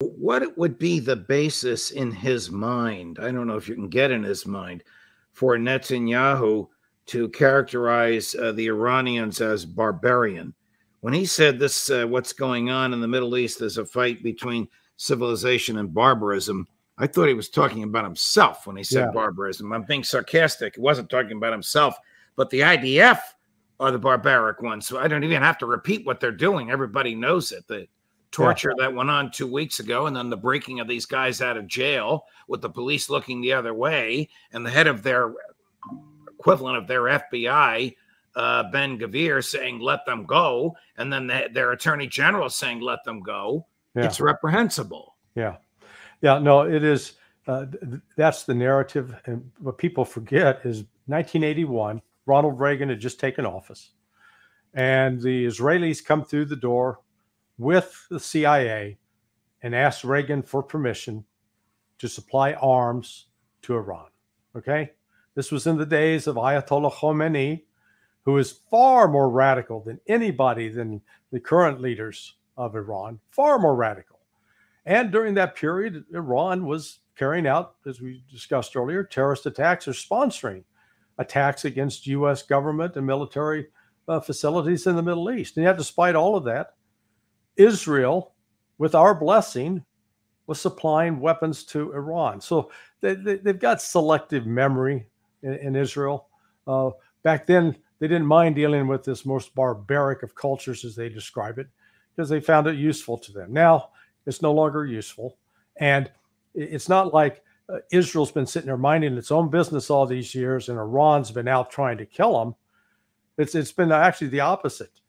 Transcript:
What would be the basis in his mind? I don't know if you can get in his mind for Netanyahu to characterize the Iranians as barbarian. When he said this, what's going on in the Middle East is a fight between civilization and barbarism, I thought he was talking about himself when he said barbarism. I'm being sarcastic. He wasn't talking about himself, but the IDF are the barbaric ones. So I don't even have to repeat what they're doing. Everybody knows it. The torture that went on 2 weeks ago, and then the breaking of these guys out of jail with the police looking the other way, and the head of their equivalent of their FBI, Ben Gvir, saying, let them go. And then their attorney general saying, let them go. Yeah. It's reprehensible. Yeah. Yeah, no, it is. That's the narrative. And what people forget is 1981, Ronald Reagan had just taken office, and the Israelis come through the door with the CIA and asked Reagan for permission to supply arms to Iran. Okay? This was in the days of Ayatollah Khomeini, who is far more radical than anybody than the current leaders of Iran, far more radical. And during that period, Iran was carrying out, as we discussed earlier, terrorist attacks or sponsoring attacks against U.S. government and military facilities in the Middle East. And yet, despite all of that, Israel, with our blessing, was supplying weapons to Iran. So they've got selective memory in Israel. Back then, they didn't mind dealing with this most barbaric of cultures, as they describe it, because they found it useful to them. Now, it's no longer useful. And it's not like Israel's been sitting there minding its own business all these years and Iran's been out trying to kill them. It's been actually the opposite.